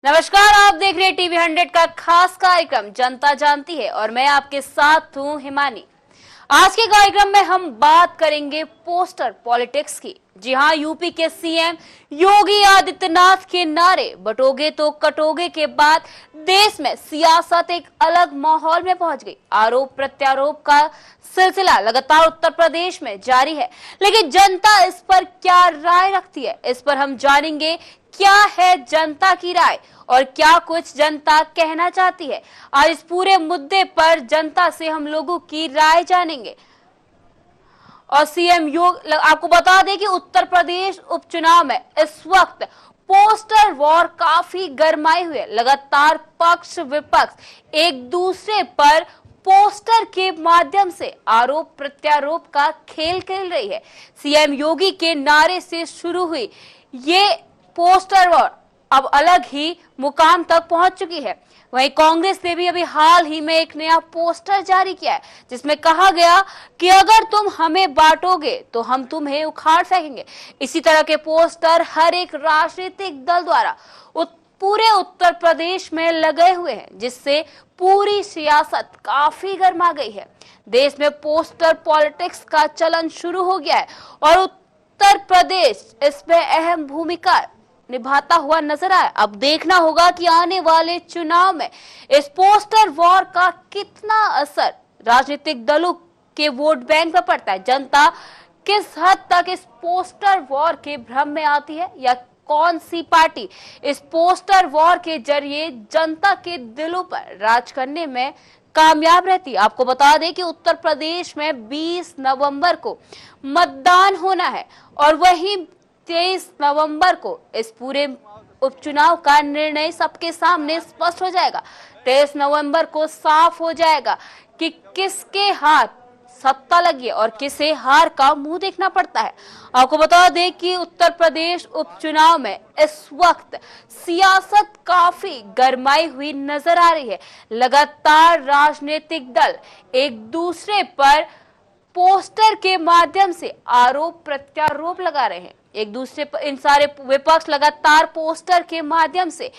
नमस्कार, आप देख रहे हैं टीवी 100 का खास कार्यक्रम जनता जानती है और मैं आपके साथ हूं हिमानी। आज के कार्यक्रम में हम बात करेंगे पोस्टर पॉलिटिक्स की। जी हां, यूपी के सीएम योगी आदित्यनाथ के नारे बटोगे तो कटोगे के बाद देश में सियासत एक अलग माहौल में पहुंच गई। आरोप प्रत्यारोप का सिलसिला लगातार उत्तर प्रदेश में जारी है, लेकिन जनता इस पर क्या राय रखती है, इस पर हम जानेंगे क्या है जनता की राय और क्या कुछ जनता कहना चाहती है। आज इस पूरे मुद्दे पर जनता से हम लोगों की राय जानेंगे। और सीएम योग आपको बता दें कि उत्तर प्रदेश उपचुनाव में इस वक्त पोस्टर वॉर काफी गरमाए हुए। लगातार पक्ष विपक्ष एक दूसरे पर पोस्टर के माध्यम से आरोप प्रत्यारोप का खेल खेल रही है। सीएम योगी के नारे से शुरू हुई ये पोस्टर वॉर अब अलग ही मुकाम तक पहुंच चुकी है। वहीं कांग्रेस ने भी अभी हाल ही में एक नया पोस्टर जारी किया है, जिसमें कहा गया कि अगर तुम हमें बांटोगे तो हम तुम्हें उखाड़ फेंकेंगे। इसी तरह के पोस्टर हर एक राजनीतिक दल द्वारा पूरे उत्तर प्रदेश में लगे हुए हैं, जिससे पूरी सियासत काफी गर्मा गई है। देश में पोस्टर पॉलिटिक्स का चलन शुरू हो गया है और उत्तर प्रदेश इसमें अहम भूमिका निभाता हुआ नजर आया। अब देखना होगा कि आने वाले चुनाव में इस पोस्टर वॉर का कितना असर राजनीतिक दलों के वोट बैंक पर पड़ता है। जनता किस हद तक इस पोस्टर वॉर के भ्रम में आती है या कौन सी पार्टी इस पोस्टर वॉर के जरिए जनता के दिलों पर राज करने में कामयाब रहती है। आपको बता दें कि उत्तर प्रदेश में 20 नवंबर को मतदान होना है और वहीं 23 नवंबर को इस पूरे उपचुनाव का निर्णय सबके सामने स्पष्ट हो जाएगा। 23 नवंबर को साफ हो जाएगा कि किसके हाथ सत्ता लगी है और किसे हार का मुंह देखना पड़ता है। आपको बता दें कि उत्तर प्रदेश उपचुनाव में इस वक्त सियासत काफी गरमाई हुई नजर आ रही है। लगातार राजनीतिक दल एक दूसरे पर पोस्टर के माध्यम से आरोप प्रत्यारोप लगा रहे हैं। एक दूसरे पर इन सारे विपक्ष लगातार पोस्टर के माध्यम से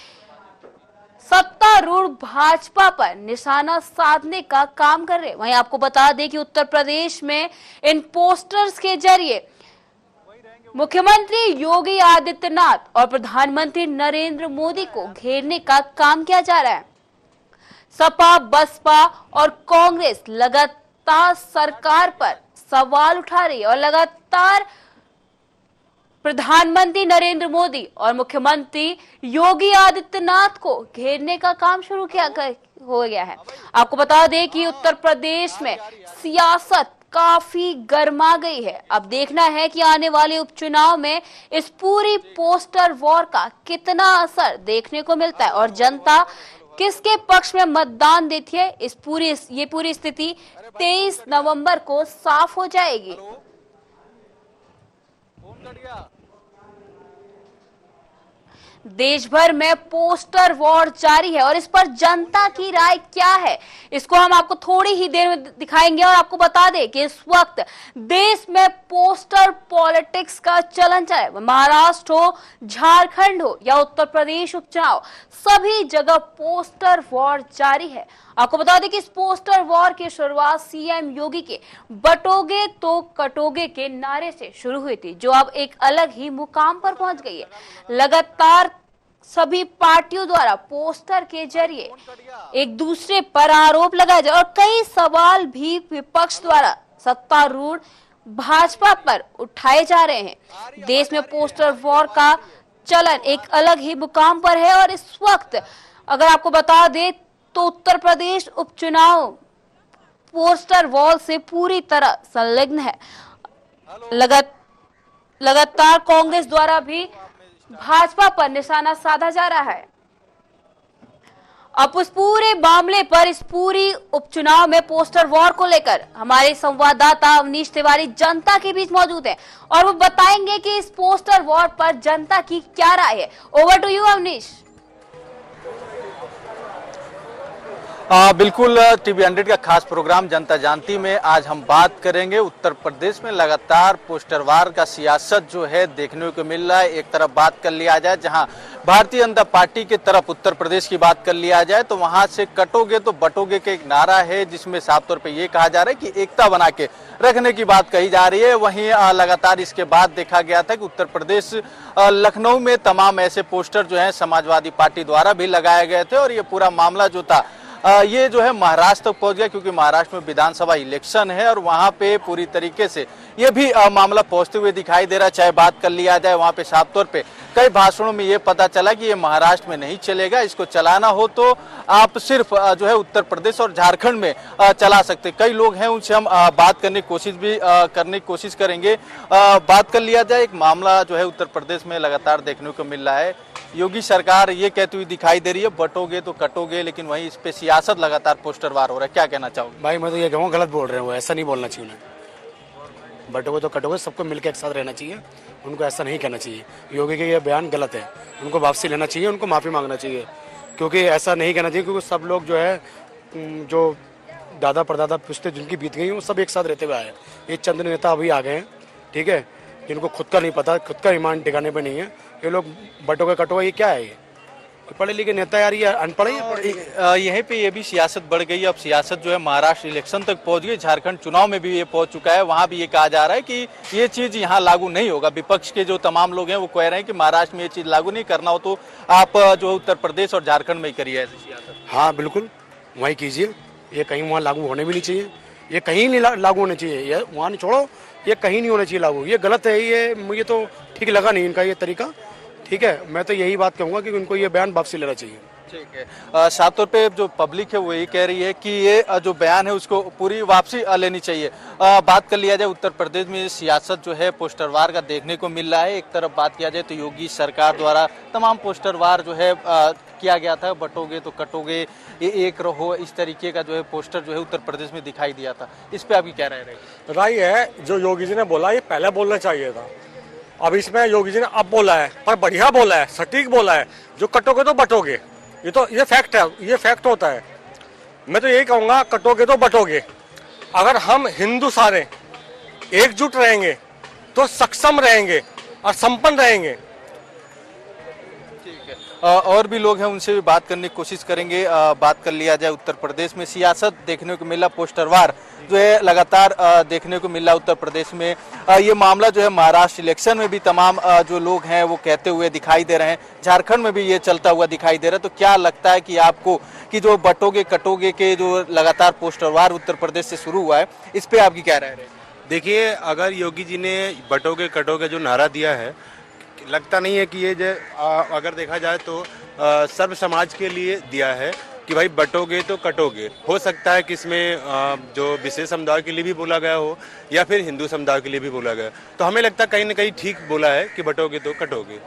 सत्तारूढ़ भाजपा पर निशाना साधने का काम कर रहे हैं। वहीं आपको बता दें कि उत्तर प्रदेश में इन पोस्टर्स के जरिए मुख्यमंत्री योगी आदित्यनाथ और प्रधानमंत्री नरेंद्र मोदी को घेरने का काम किया जा रहा है। सपा, बसपा और कांग्रेस लगातार सरकार पर सवाल उठा रही है और लगातार प्रधानमंत्री नरेंद्र मोदी और मुख्यमंत्री योगी आदित्यनाथ को घेरने का काम शुरू हो गया है। आपको बता दें कि उत्तर प्रदेश में सियासत काफी गर्मा गई है। अब देखना है कि आने वाले उपचुनाव में इस पूरी पोस्टर वॉर का कितना असर देखने को मिलता है और जनता किसके पक्ष में मतदान देती है। ये पूरी स्थिति 23 नवंबर को साफ हो जाएगी। देश भर में पोस्टर वॉर जारी है और इस पर जनता की राय क्या है, इसको हम आपको थोड़ी ही देर में दिखाएंगे। और आपको बता दें कि इस वक्त देश में पोस्टर पॉलिटिक्स का चलन चल रहा है। महाराष्ट्र हो, झारखंड हो या उत्तर प्रदेश उपचुनाव, सभी जगह पोस्टर वॉर जारी है। आपको बता दें कि इस पोस्टर वॉर की शुरुआत सीएम योगी के बटोगे तो कटोगे के नारे से शुरू हुई थी, जो अब एक अलग ही मुकाम पर पहुंच गई है। लगातार सभी पार्टियों द्वारा पोस्टर के जरिए एक दूसरे पर आरोप लगाए जा और कई सवाल भी विपक्ष द्वारा सत्तारूढ़ भाजपा पर उठाए जा रहे हैं। देश में पोस्टर वॉर का चलन एक अलग ही मुकाम पर है और इस वक्त अगर आपको बता दें तो उत्तर प्रदेश उपचुनाव पोस्टर वॉर से पूरी तरह संलग्न है। लगातार कांग्रेस द्वारा भी भाजपा पर निशाना साधा जा रहा है। अब उस पूरे मामले पर इस पूरी उपचुनाव में पोस्टर वॉर को लेकर हमारे संवाददाता अवनीश तिवारी जनता के बीच मौजूद है और वो बताएंगे कि इस पोस्टर वॉर पर जनता की क्या राय है। Over to you Avnish. बिल्कुल टीवी 100 का खास प्रोग्राम जनता जानती में आज हम बात करेंगे उत्तर प्रदेश में लगातार पोस्टरवार का सियासत जो है देखने को मिल रहा है। एक तरफ बात कर लिया जाए जहां भारतीय जनता पार्टी की तरफ उत्तर प्रदेश की बात कर लिया जाए तो वहां से कटोगे तो बटोगे के एक नारा है जिसमें साफ तौर पे ये कहा जा रहा है कि एकता बना के रखने की बात कही जा रही है। वहीं लगातार इसके बाद देखा गया था कि उत्तर प्रदेश लखनऊ में तमाम ऐसे पोस्टर जो है समाजवादी पार्टी द्वारा भी लगाए गए थे और ये पूरा मामला जो था ये जो है महाराष्ट्र तक पहुंच गया क्योंकि महाराष्ट्र में विधानसभा इलेक्शन है और वहां पे पूरी तरीके से ये भी मामला पहुंचते हुए दिखाई दे रहा है। चाहे बात कर लिया जाए वहां पे साफ तौर पे कई भाषणों में ये पता चला कि ये महाराष्ट्र में नहीं चलेगा, इसको चलाना हो तो आप सिर्फ जो है उत्तर प्रदेश और झारखंड में चला सकते। कई लोग हैं उनसे हम बात करने की कोशिश करेंगे। बात कर लिया जाए एक मामला जो है उत्तर प्रदेश में लगातार देखने को मिल रहा है। योगी सरकार ये कहती हुई दिखाई दे रही है बटोगे तो कटोगे, लेकिन वहीं इस पे सियासत लगातार पोस्टरवार हो रहा है। क्या कहना चाहोगे? भाई मैं तो ये कहूँगा गलत बोल रहे हैं, वो ऐसा नहीं बोलना चाहिए उन्हें। बटोगे तो कटोगे, सबको मिलकर एक साथ रहना चाहिए, उनको ऐसा नहीं कहना चाहिए। योगी के ये बयान गलत है, उनको वापसी लेना चाहिए, उनको माफ़ी मांगना चाहिए क्योंकि ऐसा नहीं कहना चाहिए क्योंकि सब लोग जो है जो दादा परदादा पुश्ते जिनकी बीत गई वो सब एक साथ रहते हुए आए। ये चंद नेता अभी आ गए हैं, ठीक है, जिनको खुद का नहीं पता, खुद का ईमान ठिकाने पे नहीं है। ये लोग बटोगे कटोगे, ये क्या है? ये पढ़े लिखे नेता यार, ये अनपढ़ है। यहीं पे ये भी सियासत बढ़ गई। अब सियासत जो है महाराष्ट्र इलेक्शन तक पहुंच गई, झारखंड चुनाव में भी ये पहुंच चुका है। वहां भी ये कहा जा रहा है कि ये चीज यहाँ लागू नहीं होगा। विपक्ष के जो तमाम लोग हैं वो कह रहे हैं कि महाराष्ट्र में ये चीज लागू नहीं करना हो तो आप जो उत्तर प्रदेश और झारखंड में ही करिए ऐसी सियासत। हाँ बिल्कुल, वहीं कीजिए। ये कहीं वहाँ लागू होने भी नहीं चाहिए, ये कहीं नहीं लागू होने चाहिए। ये वहाँ नहीं छोड़ो, ये कहीं नहीं होना चाहिए लागू। ये गलत है, ये मुझे तो ठीक लगा नहीं इनका ये तरीका। ठीक है, मैं तो यही बात कहूँगा कि उनको ये बयान वापसी लेना चाहिए। ठीक है, साफ तौर पे जो पब्लिक है वो यही कह रही है कि ये जो बयान है उसको पूरी वापसी लेनी चाहिए। बात कर लिया जाए उत्तर प्रदेश में सियासत जो है पोस्टरवार का देखने को मिल रहा है। एक तरफ बात किया जाए तो योगी सरकार द्वारा तमाम पोस्टरवार जो है किया गया था, बटोगे तो कटोगे, ये एक रहो, इस तरीके का जो है पोस्टर जो है उत्तर प्रदेश में दिखाई दिया था। इस पे आपकी क्या राय है? जो योगी जी ने बोला ये पहले बोलना चाहिए था। अब इसमें योगी जी ने अब बोला है, पर बढ़िया बोला है, सटीक बोला है। जो कटोगे तो बटोगे, ये फैक्ट है, ये फैक्ट होता है। मैं तो यही कहूँगा कटोगे तो बटोगे। अगर हम हिंदू सारे एकजुट रहेंगे तो सक्षम रहेंगे और संपन्न रहेंगे। और भी लोग हैं उनसे भी बात करने की कोशिश करेंगे। बात कर लिया जाए उत्तर प्रदेश में सियासत देखने को मिला, पोस्टरवार जो है लगातार देखने को मिला उत्तर प्रदेश में। ये मामला जो है महाराष्ट्र इलेक्शन में भी तमाम जो लोग हैं वो कहते हुए दिखाई दे रहे हैं, झारखंड में भी ये चलता हुआ दिखाई दे रहा है। तो क्या लगता है कि आपको कि जो बटोगे कटोगे के जो लगातार पोस्टरवार उत्तर प्रदेश से शुरू हुआ है, इस पे आपकी क्या राय है? देखिए, अगर योगी जी ने बटोगे कटोगे जो नारा दिया है, लगता नहीं है कि ये जो अगर देखा जाए तो सर्व समाज के लिए दिया है कि भाई बटोगे तो कटोगे। हो सकता है कि इसमें जो विशेष समुदाय के लिए भी बोला गया हो या फिर हिंदू समुदाय के लिए भी बोला गया, तो हमें लगता है कहीं ना कहीं ठीक बोला है कि बटोगे तो कटोगे।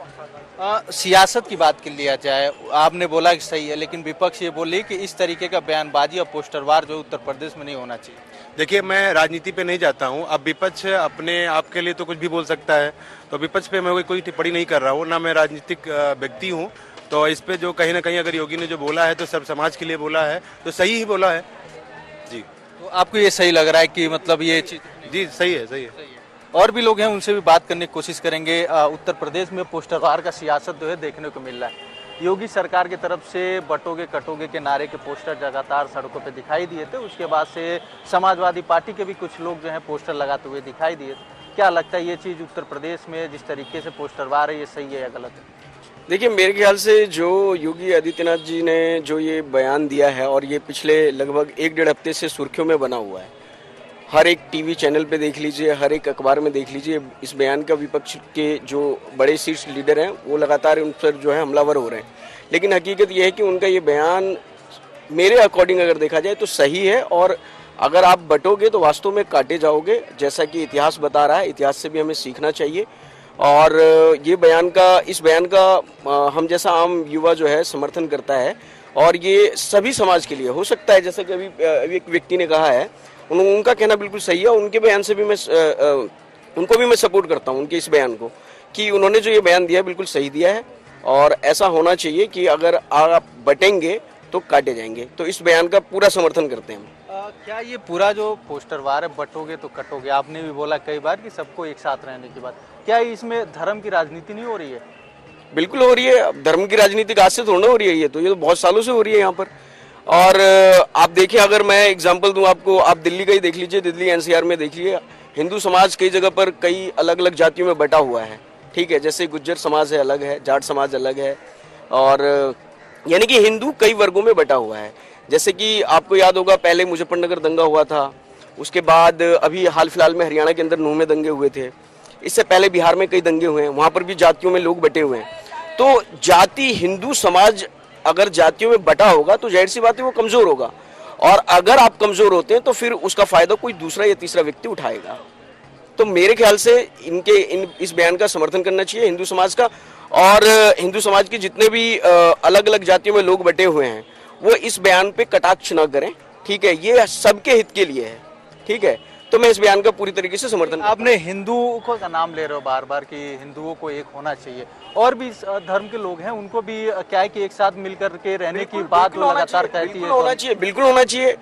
सियासत की बात कर लिया जाए, आपने बोला कि सही है, लेकिन विपक्ष ये बोली कि इस तरीके का बयानबाजी और पोस्टरवार जो उत्तर प्रदेश में नहीं होना चाहिए। देखिए, मैं राजनीति पे नहीं जाता हूँ। अब विपक्ष अपने आप के लिए तो कुछ भी बोल सकता है, तो विपक्ष पे मैं कोई टिप्पणी नहीं कर रहा हूँ, ना मैं राजनीतिक व्यक्ति हूँ। तो इस पे जो कहीं ना कहीं अगर योगी ने जो बोला है तो सब समाज के लिए बोला है, तो सही ही बोला है जी। तो आपको ये सही लग रहा है कि मतलब ये चीज? जी सही है, सही है। और भी लोग हैं उनसे भी बात करने की कोशिश करेंगे। उत्तर प्रदेश में पोस्टरवार का सियासत जो है देखने को मिल रहा है। योगी सरकार की तरफ से बटोगे कटोगे के नारे के पोस्टर लगातार सड़कों पे दिखाई दिए थे। उसके बाद से समाजवादी पार्टी के भी कुछ लोग जो हैं पोस्टर लगाते हुए दिखाई दिए थे। क्या लगता है ये चीज़ उत्तर प्रदेश में जिस तरीके से पोस्टरवार है, ये सही है या गलत है? देखिए, मेरे ख्याल से जो योगी आदित्यनाथ जी ने जो ये बयान दिया है और ये पिछले लगभग 1-1.5 हफ्ते से सुर्खियों में बना हुआ है, हर एक टीवी चैनल पे देख लीजिए, हर एक अखबार में देख लीजिए, इस बयान का विपक्ष के जो बड़े शीर्ष लीडर हैं वो लगातार उन पर जो है हमलावर हो रहे हैं। लेकिन हकीकत यह है कि उनका ये बयान मेरे अकॉर्डिंग अगर देखा जाए तो सही है, और अगर आप बटोगे तो वास्तव में काटे जाओगे, जैसा कि इतिहास बता रहा है। इतिहास से भी हमें सीखना चाहिए और ये इस बयान का हम जैसा आम युवा जो है समर्थन करता है, और ये सभी समाज के लिए हो सकता है। जैसा कि अभी एक व्यक्ति ने कहा है, उनका कहना बिल्कुल सही है। उनके बयान से भी उनको भी मैं सपोर्ट करता हूँ, उनके इस बयान को, कि उन्होंने जो ये बयान दिया बिल्कुल सही दिया है। और ऐसा होना चाहिए कि अगर आप बटेंगे तो काटे जाएंगे। तो इस बयान का पूरा समर्थन करते हैं हम। क्या ये पूरा जो पोस्टर वार है बटोगे तो कटोगे, आपने भी बोला कई बार कि सबको एक साथ रहने की बात, क्या इसमें धर्म की राजनीति नहीं हो रही है? बिल्कुल हो रही है। अब धर्म की राजनीति आज से थोड़ा हो रही है, ये तो बहुत सालों से हो रही है यहाँ पर। और आप देखिए, अगर मैं एग्जांपल दूं आपको, आप दिल्ली का ही देख लीजिए, दिल्ली एनसीआर में देख लीजिए, हिंदू समाज कई जगह पर कई अलग अलग जातियों में बटा हुआ है, ठीक है। जैसे गुज्जर समाज है अलग है, जाट समाज अलग है, और यानी कि हिंदू कई वर्गों में बटा हुआ है। जैसे कि आपको याद होगा पहले मुजफ्फरनगर दंगा हुआ था, उसके बाद अभी हाल फिलहाल में हरियाणा के अंदर नूह में दंगे हुए थे, इससे पहले बिहार में कई दंगे हुए हैं, वहाँ पर भी जातियों में लोग बटे हुए हैं। तो जाति, हिंदू समाज अगर जातियों में बटा होगा तो जाहिर सी बात है वो कमजोर होगा, और अगर आप कमजोर होते हैं तो फिर उसका फायदा कोई दूसरा या तीसरा व्यक्ति उठाएगा। तो मेरे ख्याल से इस बयान का समर्थन करना चाहिए हिंदू समाज का, और हिंदू समाज के जितने भी अलग अलग जातियों में लोग बटे हुए हैं वो इस बयान पे कटाक्ष न करें, ठीक है। ये सबके हित के लिए है, ठीक है। तो मैं इस बयान का पूरी तरीके से समर्थन। आपने हिंदुओं को का नाम ले रहे हो बार बार कि हिंदुओं को एक होना चाहिए, और भी धर्म के लोग हैं उनको भी क्या है कि एक साथ मिलकर के रहने की बात लगातार कहती है। होना चाहिए, बिल्कुल होना चाहिए।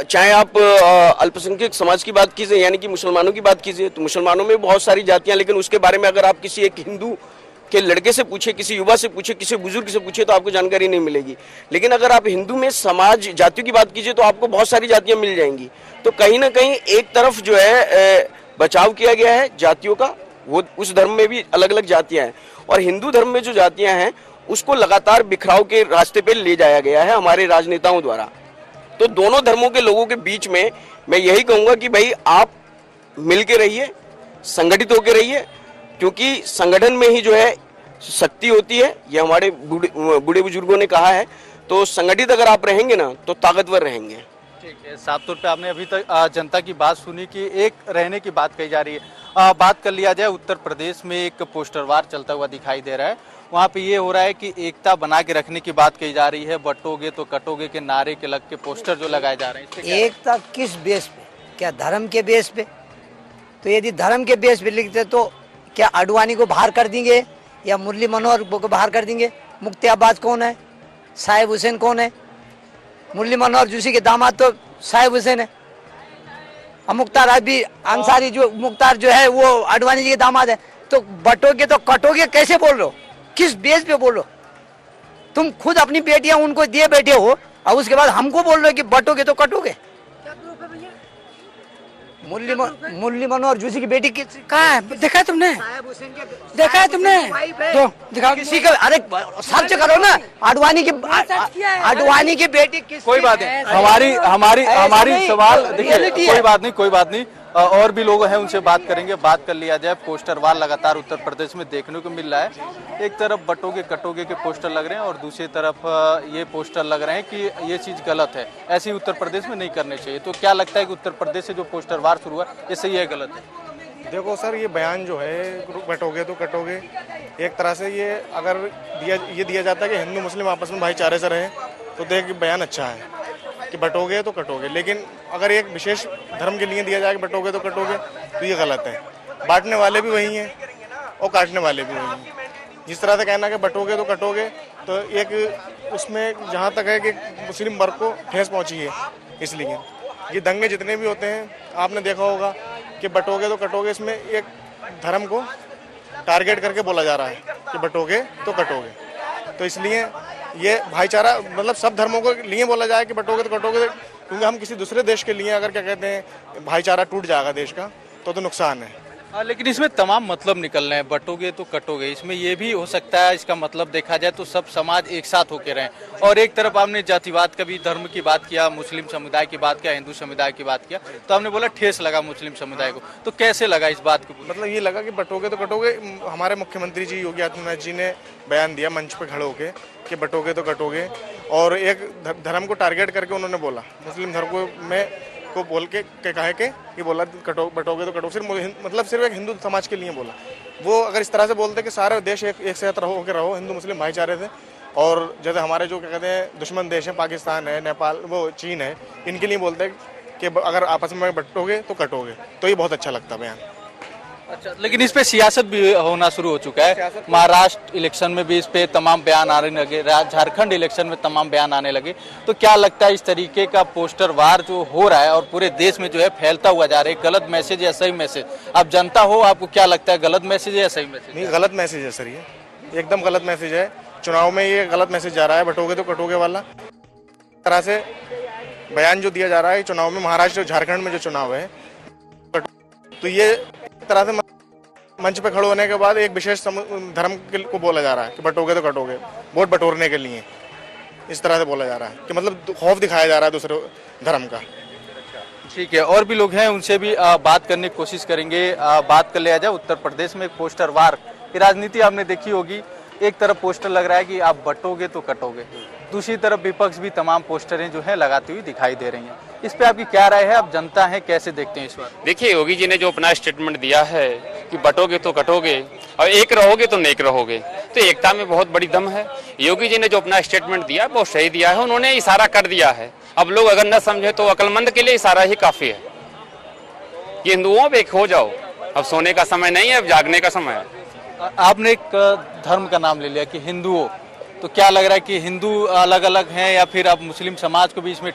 चाहे आप अल्पसंख्यक समाज की बात कीजिए, यानी कि मुसलमानों की बात कीजिए, तो मुसलमानों में बहुत सारी जातियां, लेकिन उसके बारे में अगर आप किसी एक हिंदू के लड़के से पूछे, किसी युवा से पूछे, किसी बुजुर्ग से पूछे तो आपको जानकारी नहीं मिलेगी। लेकिन अगर आप हिंदू में समाज जातियों की बात कीजिए तो आपको बहुत सारी जातियां मिल जाएंगी। तो कहीं ना कहीं एक तरफ जो है बचाव किया गया है जातियों का, वो उस धर्म में भी अलग अलग जातियां हैं, और हिंदू धर्म में जो जातियां हैं उसको लगातार बिखराव के रास्ते पे ले जाया गया है हमारे राजनेताओं द्वारा। तो दोनों धर्मों के लोगों के बीच में मैं यही कहूंगा कि भाई आप मिल के रहिए, संगठित होकर रहिए, क्योंकि संगठन में ही जो है शक्ति होती है, ये हमारे बूढ़े बुजुर्गों ने कहा है। तो संगठित अगर आप रहेंगे ना तो ताकतवर रहेंगे। ठीक है, साफ तौर पे आपने अभी तक जनता की बात सुनी कि एक रहने की बात कही जा रही है। बात कर लिया जाए, उत्तर प्रदेश में एक पोस्टर वार चलता हुआ दिखाई दे रहा है, वहाँ पे ये हो रहा है कि एकता बना के रखने की बात कही जा रही है, बटोगे तो कटोगे के नारे के लग के पोस्टर जो लगाए जा रहे हैं। एकता किस बेस पे? क्या धर्म के बेस पे? तो यदि धर्म के बेस पे लिखते तो क्या आडवाणी को बाहर कर देंगे या मुरली मनोहर को बाहर कर देंगे? मुफ्ती अब्बास कौन है? साहिब हुसैन कौन है? मुरली मनोहर जोशी के दामाद तो साहिब हुसैन है, और मुख्तार अभी अंसारी जो मुख्तार जो है वो आडवाणी जी के दामाद है। तो बटोगे तो कटोगे कैसे बोल रहे हो? किस बेस पे बोल रहे हो? तुम खुद अपनी बेटियां उनको दिए बैठे हो और उसके बाद हमको बोल रहे हो कि बटोगे तो कटोगे। मुरली मनोहर जोशी की बेटी कहाँ है? देखा है तुमने? देखा है तुमने? तो दिखाओ किसी का, अरे सर्च करो ना, आडवाणी की बेटी किस? कोई बात नहीं, हमारी सवाल देखिए, कोई बात नहीं, और भी लोग हैं उनसे बात करेंगे। बात कर लिया जाए, पोस्टर वार लगातार उत्तर प्रदेश में देखने को मिल रहा है। एक तरफ बटोगे कटोगे के पोस्टर लग रहे हैं और दूसरी तरफ ये पोस्टर लग रहे हैं कि ये चीज गलत है, ऐसे ही उत्तर प्रदेश में नहीं करने चाहिए। तो क्या लगता है कि उत्तर प्रदेश से जो पोस्टर वार शुरू हुआ ये सही है गलत है? देखो सर, ये बयान जो है बटोगे तो कटोगे, एक तरह से ये अगर दिया जाता है कि हिंदू मुस्लिम आपस में भाईचारे से रहे तो देखिए बयान अच्छा है कि बटोगे तो कटोगे। लेकिन अगर एक विशेष धर्म के लिए दिया जाए कि बटोगे तो कटोगे तो ये गलत है। बांटने वाले भी वही हैं और काटने वाले भी वही हैं। जिस तरह से कहना कि बटोगे तो कटोगे, तो एक उसमें जहाँ तक है कि मुस्लिम वर्ग को ठेस पहुँची है। इसलिए ये दंगे जितने भी होते हैं आपने देखा होगा कि बटोगे तो कटोगे, इसमें एक धर्म को टारगेट करके बोला जा रहा है कि बटोगे तो कटोगे। तो इसलिए ये भाईचारा मतलब सब धर्मों को लिए बोला जाए कि बटोगे तो कटोगे, क्योंकि हम किसी दूसरे देश के लिए अगर क्या कहते हैं भाईचारा टूट जाएगा देश का तो नुकसान है। लेकिन इसमें तमाम मतलब निकल रहे हैं, बटोगे तो कटोगे, इसमें ये भी हो सकता है इसका मतलब देखा जाए तो सब समाज एक साथ होकर रहें। और एक तरफ आपने जातिवाद का भी, धर्म की बात किया, मुस्लिम समुदाय की बात किया, हिंदू समुदाय की बात किया, तो आपने बोला ठेस लगा मुस्लिम समुदाय को, तो कैसे लगा इस बात को? मतलब ये लगा कि बटोगे तो कटोगे। हमारे मुख्यमंत्री जी योगी आदित्यनाथ जी ने बयान दिया मंच पर खड़े होकर कि बटोगे तो कटोगे, और एक धर्म को टारगेट करके उन्होंने बोला, मुस्लिम धर्म में को बोल के कहे के ये बोला बटोगे तो कटोगे, सिर्फ मतलब सिर्फ एक हिंदू समाज के लिए बोला। वो अगर इस तरह से बोलते कि सारे देश एक साथ रहो हिंदू मुस्लिम भाईचारे से, और जैसे हमारे जो क्या कहते हैं दुश्मन देश हैं, पाकिस्तान है, नेपाल, वो चीन है, इनके लिए बोलते हैं कि अगर आपस में बटोगे तो कटोगे, तो ये बहुत अच्छा लगता बयान। अच्छा, लेकिन इस पे सियासत भी होना शुरू हो चुका है। महाराष्ट्र इलेक्शन में भी इस पे तमाम बयान आने लगे, झारखंड इलेक्शन में तमाम बयान आने लगे। तो क्या लगता है इस तरीके का पोस्टर वार जो हो रहा है और पूरे देश में जो है फैलता हुआ जा रहा है, गलत मैसेज या सही मैसेज? आप जनता हो, आपको क्या लगता है गलत मैसेज है या सही मैसेज? नहीं, गलत मैसेज है सर, ये एकदम गलत मैसेज है। चुनाव में ये गलत मैसेज जा रहा है, बटोगे तो कटोगे वाला तरह से बयान जो दिया जा रहा है चुनाव में। महाराष्ट्र झारखंड में जो चुनाव है, तो ये तरह से मंच पे खड़े होने के बाद एक विशेष धर्म को बोला जा रहा है कि बटोगे तो कटोगे, वोट बटोरने के लिए इस तरह से बोला जा रहा है कि मतलब खौफ दिखाया जा रहा है दूसरे धर्म का। ठीक है, और भी लोग हैं, उनसे भी बात करने की कोशिश करेंगे। बात कर लिया जाए उत्तर प्रदेश में पोस्टर वार की राजनीति आपने देखी होगी। एक तरफ पोस्टर लग रहा है कि आप बटोगे तो कटोगे, दूसरी तरफ विपक्ष भी तमाम पोस्टरें जो है लगाती हुई दिखाई दे रही हैं। इस पे आपकी क्या राय है? आप जनता हैं, कैसे देखते हैं इस बार? देखिए, योगी जी ने जो अपना स्टेटमेंट दिया है कि बटोगे तो कटोगे और एक रहोगे तो नेक रहोगे, तो एकता में बहुत बड़ी दम है। योगी जी ने जो अपना स्टेटमेंट दिया बहुत सही दिया है, उन्होंने इशारा कर दिया है। अब लोग अगर न समझे तो अक्लमंद के लिए इशारा ही काफी है कि हिंदुओं अब एक हो जाओ, अब सोने का समय नहीं है, अब जागने का समय है। आपने एक धर्म का नाम ले लिया कि हिंदुओं, तो क्या लग रहा है कि हिंदू अलग अलग हैं या फिर आप मुस्लिम समाज को भी इसमें?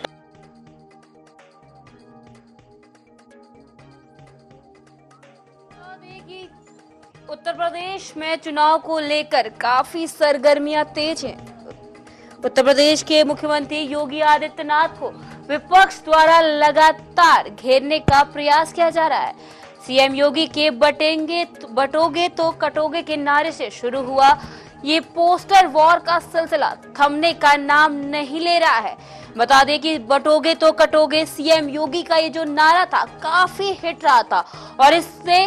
उत्तर प्रदेश में चुनाव को लेकर काफी सरगर्मियां तेज हैं। उत्तर प्रदेश के मुख्यमंत्री योगी आदित्यनाथ को विपक्ष द्वारा लगातार घेरने का प्रयास किया जा रहा है। सीएम योगी के बटोगे तो कटोगे के नारे से शुरू हुआ ये पोस्टर वॉर का सिलसिला थमने का नाम नहीं ले रहा है। बता दें कि बटोगे तो कटोगे सीएम योगी का ये जो नारा था काफी हिट रहा था और इससे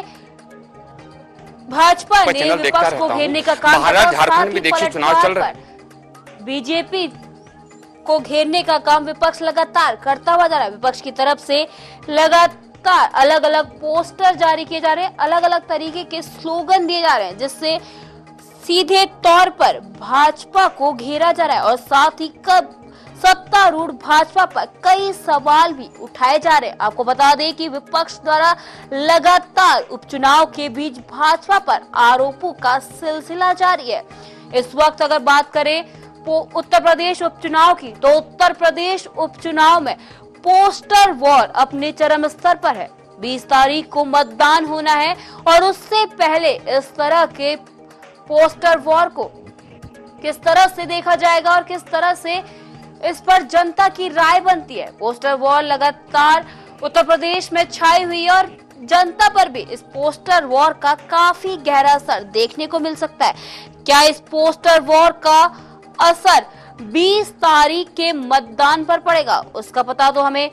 भाजपा ने विपक्ष को घेरने का काम किया। झारखंड में देखिए चुनाव चल रहा है, बीजेपी को घेरने का काम विपक्ष लगातार करता हुआ जा रहा है। विपक्ष की तरफ से लगातार अलग अलग पोस्टर जारी किए जा रहे हैं, अलग अलग तरीके के स्लोगन दिए जा रहे हैं, जिससे सीधे तौर पर भाजपा को घेरा जा रहा है और साथ ही सत्तारूढ़ भाजपा पर कई सवाल भी उठाए जा रहे हैं। आपको बता दें कि विपक्ष द्वारा लगातार उपचुनाव के बीच भाजपा पर आरोपों का सिलसिला जारी है। इस वक्त अगर बात करें उत्तर प्रदेश उपचुनाव की, तो उत्तर प्रदेश उपचुनाव में पोस्टर वॉर अपने चरम स्तर पर है। 20 तारीख को मतदान होना है और उससे पहले इस तरह के पोस्टर वॉर को किस तरह से देखा जाएगा और किस तरह से इस पर जनता की राय बनती है। पोस्टर वॉर लगातार उत्तर प्रदेश में छाई हुई है और जनता पर भी इस पोस्टर वॉर का काफी गहरा असर देखने को मिल सकता है। क्या इस पोस्टर वॉर का असर 20 तारीख के मतदान पर पड़ेगा, उसका पता तो हमें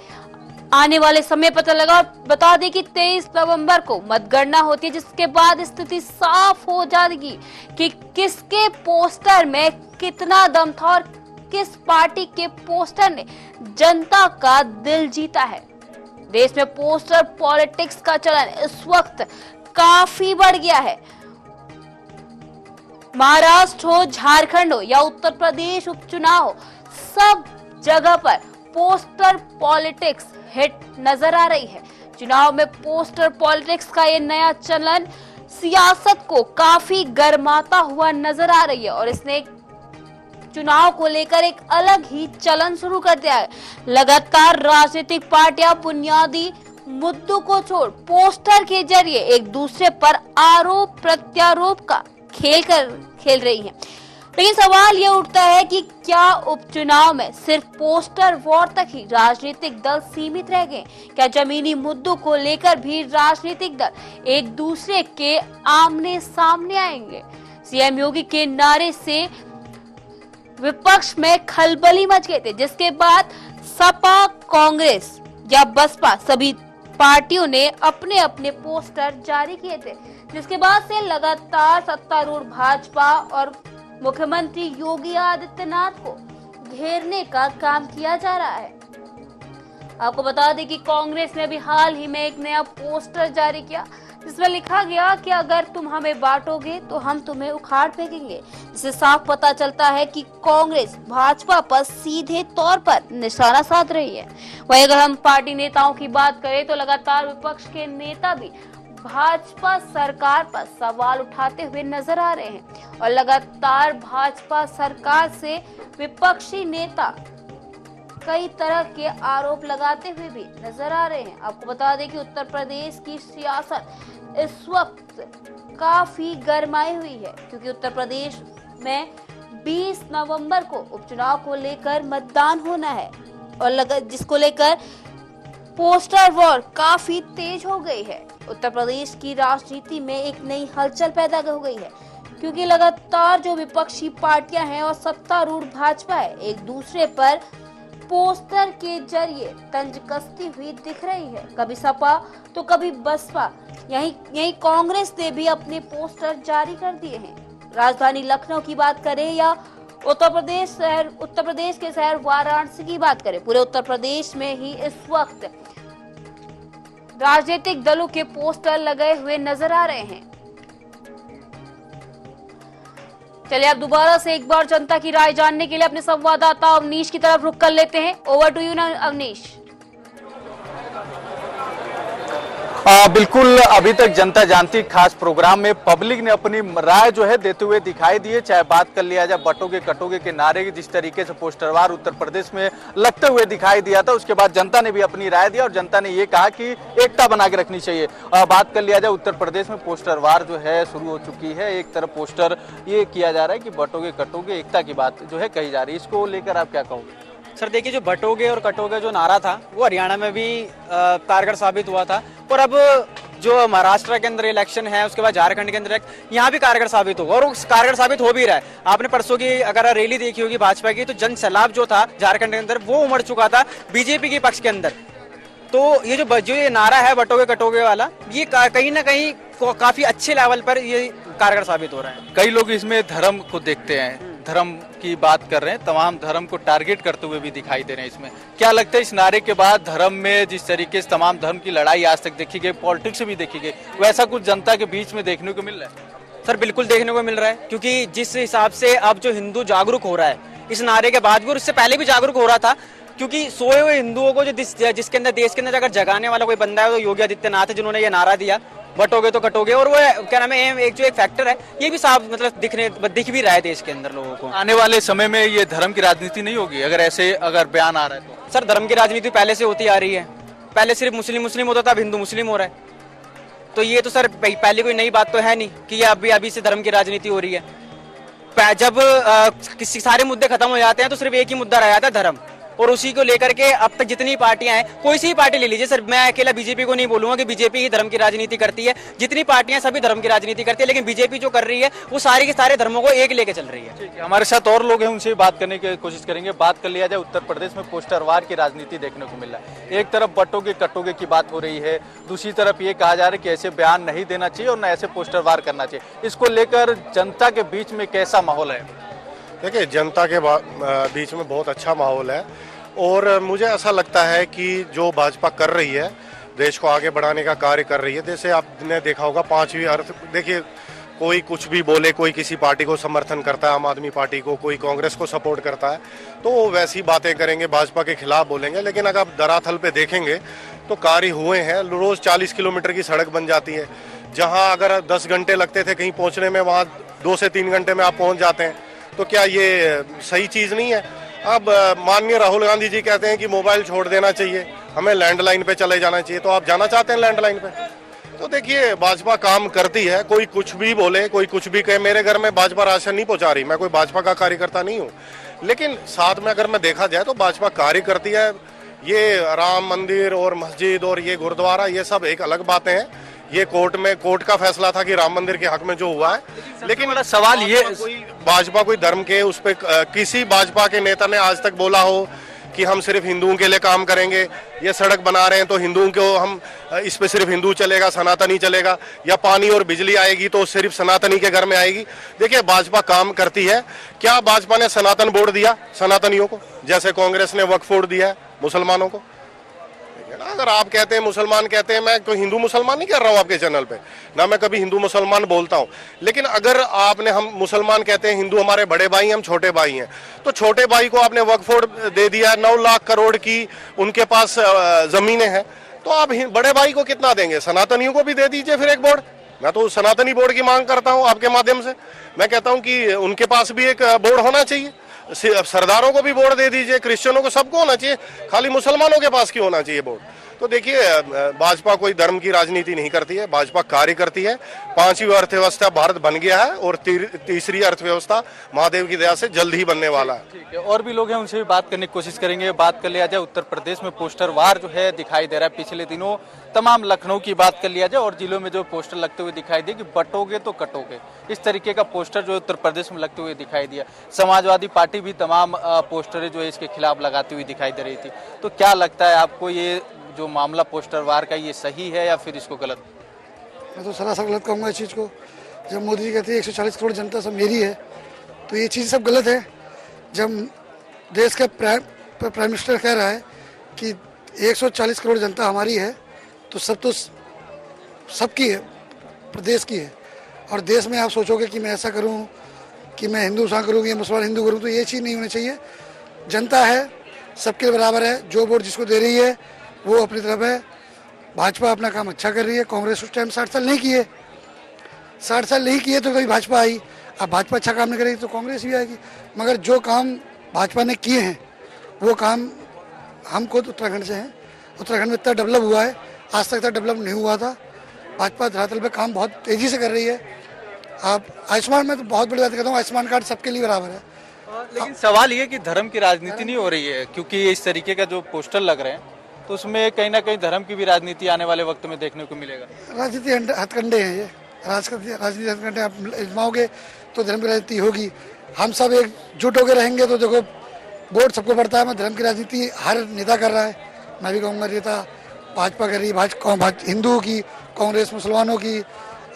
आने वाले समय पता लगा। बता दें कि 23 नवंबर को मतगणना होती है, जिसके बाद स्थिति साफ हो जाएगी कि किसके पोस्टर में कितना दम था और किस पार्टी के पोस्टर ने जनता का दिल जीता है। देश में पोस्टर पॉलिटिक्स का चलन इस वक्त काफी बढ़ गया है। महाराष्ट्र हो, झारखंड हो या उत्तर प्रदेश उपचुनाव हो, सब जगह पर पोस्टर पॉलिटिक्स हिट नजर आ रही है। चुनाव में पोस्टर पॉलिटिक्स का ये नया चलन सियासत को काफी गर्माता हुआ नजर आ रही है और इसने चुनाव को लेकर एक अलग ही चलन शुरू कर दिया है। लगातार राजनीतिक पार्टियां बुनियादी मुद्दों को छोड़ पोस्टर के जरिए एक दूसरे पर आरोप प्रत्यारोप का खेल रही हैं। लेकिन सवाल ये उठता है कि क्या उपचुनाव में सिर्फ पोस्टर वॉर तक ही राजनीतिक दल सीमित रह गए? क्या जमीनी मुद्दों को लेकर भी राजनीतिक दल एक दूसरे के आमने सामने आएंगे? सीएम योगी के नारे से विपक्ष में खलबली मच गए थे, जिसके बाद सपा, कांग्रेस या बसपा सभी पार्टियों ने अपने अपने पोस्टर जारी किए थे, जिसके बाद से लगातार सत्तारूढ़ भाजपा और मुख्यमंत्री योगी आदित्यनाथ को घेरने का काम किया जा रहा है। आपको बता दें कि कांग्रेस ने भी हाल ही में एक नया पोस्टर जारी किया, जिसमें लिखा गया कि अगर तुम हमें बांटोगे तो हम तुम्हें उखाड़ फेंकेंगे। इससे साफ पता चलता है कि कांग्रेस भाजपा पर सीधे तौर पर निशाना साध रही है। वहीं अगर हम पार्टी नेताओं की बात करें तो लगातार विपक्ष के नेता भी भाजपा सरकार पर सवाल उठाते हुए नजर आ रहे हैं और लगातार भाजपा सरकार से विपक्षी नेता कई तरह के आरोप लगाते हुए भी नजर आ रहे हैं। आपको बता दें कि उत्तर प्रदेश की सियासत इस वक्त काफी गरमाई हुई है, क्योंकि उत्तर प्रदेश में 20 नवंबर को उपचुनाव को लेकर मतदान होना है और जिसको लेकर पोस्टर वॉर काफी तेज हो गई है। उत्तर प्रदेश की राजनीति में एक नई हलचल पैदा हो गई है, क्योंकि लगातार जो विपक्षी पार्टियां हैं और सत्तारूढ़ भाजपा है, एक दूसरे पर पोस्टर के जरिए तंज कसती हुई दिख रही है। कभी सपा तो कभी बसपा, यही कांग्रेस ने भी अपने पोस्टर जारी कर दिए हैं। राजधानी लखनऊ की बात करें या उत्तर प्रदेश के शहर वाराणसी की बात करें, पूरे उत्तर प्रदेश में ही इस वक्त राजनीतिक दलों के पोस्टर लगे हुए नजर आ रहे हैं। चलिए अब दोबारा से एक बार जनता की राय जानने के लिए अपने संवाददाता अवनीश की तरफ रुख कर लेते हैं। ओवर टू यू ना अवनीश। बिल्कुल, अभी तक जनता जानती खास प्रोग्राम में पब्लिक ने अपनी राय जो है देते हुए दिखाई दी है। चाहे बात कर लिया जाए बटोगे कटोगे के नारे की, जिस तरीके से पोस्टरवार उत्तर प्रदेश में लगते हुए दिखाई दिया था, उसके बाद जनता ने भी अपनी राय दिया और जनता ने ये कहा कि एकता बना के रखनी चाहिए। बात कर लिया जाए उत्तर प्रदेश में पोस्टरवार जो है शुरू हो चुकी है। एक तरफ पोस्टर ये किया जा रहा है कि बटोगे कटोगे, एकता की बात जो है कही जा रही है, इसको लेकर आप क्या कहोगे? सर देखिए, जो बटोगे और कटोगे जो नारा था वो हरियाणा में भी कारगर साबित हुआ था, और अब जो महाराष्ट्र के अंदर इलेक्शन है, उसके बाद झारखंड के अंदर यहाँ भी कारगर साबित होगा, और कारगर साबित हो भी रहा है। आपने परसों की अगर रैली देखी होगी भाजपा की, तो जन सैलाब जो था झारखंड के अंदर वो उमड़ चुका था बीजेपी के पक्ष के अंदर। तो ये नारा है बटोगे कटोगे वाला, ये कहीं ना कहीं काफी अच्छे लेवल पर ये कारगर साबित हो रहा है। कई लोग इसमें धर्म को देखते हैं, धर्म की बात कर रहे हैं, तमाम धर्म को टारगेट करते हुए भी दिखाई दे रहे हैं। इसमें क्या लगता है इस नारे के बाद धर्म में जिस तरीके से तमाम धर्म की लड़ाई आज तक देखी गई, पॉलिटिक्स भी देखी गई, वैसा कुछ जनता के बीच में देखने को मिल रहा है? सर बिल्कुल देखने को मिल रहा है, क्योंकि जिस हिसाब से अब जो हिंदू जागरूक हो रहा है इस नारे के बाद भी, और इससे पहले भी जागरूक हो रहा था, क्योंकि सोए हुए हिंदुओं को जो जिसके अंदर देश के अंदर अगर जगाने वाला कोई बंदा है तो योगी आदित्यनाथ है, जिन्होंने ये नारा दिया बटोगे तो कटोगे, और वो क्या नाम है एक जो एक फैक्टर है ये भी साफ मतलब दिख भी रहा है देश के अंदर लोगों को। आने वाले समय में ये धर्म की राजनीति नहीं होगी अगर बयान आ रहा है तो? सर धर्म की राजनीति पहले से होती आ रही है, पहले सिर्फ मुस्लिम होता था, अब हिंदू मुस्लिम हो रहा है। तो ये तो सर पहले कोई नई बात तो है नहीं कि ये अभी से धर्म की राजनीति हो रही है। जब किसी सारे मुद्दे खत्म हो जाते हैं तो सिर्फ एक ही मुद्दा रह जाता है, धर्म, और उसी को लेकर के अब तक जितनी पार्टियां हैं, कोई सी पार्टी ले लीजिए सर, मैं अकेला बीजेपी को नहीं बोलूंगा कि बीजेपी ही धर्म की राजनीति करती है, जितनी पार्टियां सभी धर्म की राजनीति करती है, लेकिन बीजेपी जो कर रही है वो सारे के सारे धर्मों को एक लेके चल रही है। ठीक है, हमारे साथ और लोग हैं, उनसे बात करने की कोशिश करेंगे। बात कर लिया जाए उत्तर प्रदेश में पोस्टरवार की राजनीति देखने को मिल रहा है। एक तरफ बटोगे कटोगे की बात हो रही है, दूसरी तरफ ये कहा जा रहा है कि ऐसे बयान नहीं देना चाहिए और न ऐसे पोस्टरवार करना चाहिए। इसको लेकर जनता के बीच में कैसा माहौल है? देखिए, जनता के बीच में बहुत अच्छा माहौल है, और मुझे ऐसा लगता है कि जो भाजपा कर रही है, देश को आगे बढ़ाने का कार्य कर रही है। जैसे आपने देखा होगा 5वीं अर्थ, देखिए कोई कुछ भी बोले, कोई किसी पार्टी को समर्थन करता है, आम आदमी पार्टी को, कोई कांग्रेस को सपोर्ट करता है, तो वो वैसी बातें करेंगे, भाजपा के खिलाफ बोलेंगे। लेकिन अगर आप धरातल पे देखेंगे तो कार्य हुए हैं। रोज 40 किलोमीटर की सड़क बन जाती है, जहाँ अगर 10 घंटे लगते थे कहीं पहुँचने में, वहाँ 2 से 3 घंटे में आप पहुँच जाते हैं। तो क्या ये सही चीज़ नहीं है? अब माननीय राहुल गांधी जी कहते हैं कि मोबाइल छोड़ देना चाहिए, हमें लैंडलाइन पे चले जाना चाहिए, तो आप जाना चाहते हैं लैंडलाइन पे? तो देखिए, भाजपा काम करती है, कोई कुछ भी बोले, कोई कुछ भी कहे। मेरे घर में भाजपा राशन नहीं पहुंचा रही, मैं कोई भाजपा का कार्यकर्ता नहीं हूं, लेकिन साथ में अगर मैं देखा जाए तो भाजपा कार्य करती है। ये राम मंदिर और मस्जिद और ये गुरुद्वारा, ये सब एक अलग बातें हैं। ये कोर्ट का फैसला था कि राम मंदिर के हक में जो हुआ है, लेकिन बड़ा सवाल ये, भाजपा कोई धर्म के उस पे किसी भाजपा के नेता ने आज तक बोला हो कि हम सिर्फ हिंदुओं के लिए काम करेंगे, ये सड़क बना रहे हैं तो हिंदुओं को हम इस पे सिर्फ हिंदू चलेगा, सनातनी चलेगा, या पानी और बिजली आएगी तो सिर्फ सनातनी के घर में आएगी? देखिए, भाजपा काम करती है। क्या भाजपा ने सनातन बोर्ड दिया सनातनियों को, जैसे कांग्रेस ने वक्फ बोर्ड दिया है मुसलमानों को? अगर आप कहते हैं मुसलमान कहते हैं, मैं कोई हिंदू मुसलमान नहीं कर रहा हूं आपके चैनल पे, ना मैं कभी हिंदू मुसलमान बोलता हूं, लेकिन अगर आपने, हम मुसलमान कहते हैं हिंदू हमारे बड़े भाई, हम छोटे भाई हैं, तो छोटे भाई को आपने वक्फ बोर्ड दे दिया, 9 लाख करोड़ की उनके पास जमीनें हैं, तो आप बड़े भाई को कितना देंगे, सनातनियों को भी दे दीजिए फिर एक बोर्ड। मैं तो सनातनी बोर्ड की मांग करता हूं आपके माध्यम से। मैं कहता हूं कि उनके पास भी एक बोर्ड होना चाहिए, सरदारों को भी बोर्ड दे दीजिए, क्रिश्चियनों को, सबको होना चाहिए, खाली मुसलमानों के पास क्यों होना चाहिए बोर्ड। तो देखिए भाजपा कोई धर्म की राजनीति नहीं करती है, भाजपा कार्य करती है। 5वीं अर्थव्यवस्था भारत बन गया है और तीसरी अर्थव्यवस्था महादेव की दया से जल्द ही बनने वाला है। ठीक है, और भी लोग हैं, उनसे भी बात करने की कोशिश करेंगे। बात कर लिया जाए उत्तर प्रदेश में पोस्टर वार जो है दिखाई दे रहा है पिछले दिनों, तमाम लखनऊ की बात कर लिया जाए और जिलों में जो पोस्टर लगते हुए दिखाई दिए कि बटोगे तो कटोगे, इस तरीके का पोस्टर जो उत्तर प्रदेश में लगते हुए दिखाई दिया। समाजवादी पार्टी भी तमाम पोस्टरें जो है इसके खिलाफ लगाती हुई दिखाई दे रही थी। तो क्या लगता है आपको, ये जो मामला पोस्टर वार का, ये सही है या फिर इसको गलत? मैं तो सरासर गलत कहूँगा इस चीज़ को। जब मोदी जी कहते हैं 140 करोड़ जनता सब मेरी है, तो ये चीज़ सब गलत है। जब देश का प्राइम मिनिस्टर कह रहा है कि 140 करोड़ जनता हमारी है, तो सबकी है, प्रदेश की है। और देश में आप सोचोगे कि मैं ऐसा करूं कि मैं हिंदू मुसलमान करूँ या मुसलमान हिंदू करूँ, तो ये चीज़ नहीं होनी चाहिए। जनता है, सबके बराबर है, जो वोट जिसको दे रही है वो अपनी तरफ है। भाजपा अपना काम अच्छा कर रही है। कांग्रेस उस टाइम 60 साल नहीं किए, 60 साल नहीं किए तो कभी भाजपा आई। अब भाजपा अच्छा काम नहीं करेगी तो कांग्रेस भी आएगी। मगर जो काम भाजपा ने किए हैं वो काम, हम खुद उत्तराखंड से हैं, उत्तराखंड में इतना डेवलप हुआ है, आज तक इतना डेवलप नहीं हुआ था। भाजपा धरातल पे काम बहुत तेज़ी से कर रही है। आप आयुष्मान, में तो बहुत बड़ी बात कहता हूँ, आयुष्मान कार्ड सबके लिए बराबर है। लेकिन सवाल ये कि धर्म की राजनीति नहीं हो रही है, क्योंकि इस तरीके का जो पोस्टर लग रहे हैं तो उसमें कहीं ना कहीं धर्म की भी राजनीति आने वाले वक्त में देखने को मिलेगा। राजनीति हथकंडे हैं ये, राजनीति हथकंडे। आप इजमाओगे तो धर्म की राजनीति होगी। हम सब एकजुट होकर रहेंगे तो देखो वोट सबको पड़ता है। मैं धर्म की राजनीति हर नेता कर रहा है, मैं भी कहूँगा नेता भाजपा कर रही है, हिंदुओं की, कांग्रेस मुसलमानों की,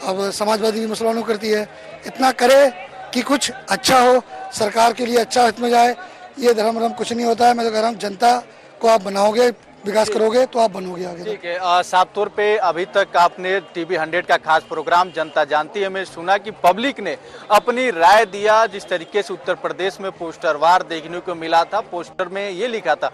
अब समाजवादी भी मुसलमानों करती है। इतना करे कि कुछ अच्छा हो, सरकार के लिए अच्छा हित में जाए। ये धर्म कुछ नहीं होता है। मैं तो कह रहा हूँ जनता को आप बनाओगे, विकास करोगे तो आप बनोगे आगे। ठीक है, साफ तौर पे अभी तक आपने टीवी 100 का खास प्रोग्राम जनता जानती है में सुना कि पब्लिक ने अपनी राय दिया। जिस तरीके से उत्तर प्रदेश में पोस्टर वार देखने को मिला था, पोस्टर में ये लिखा था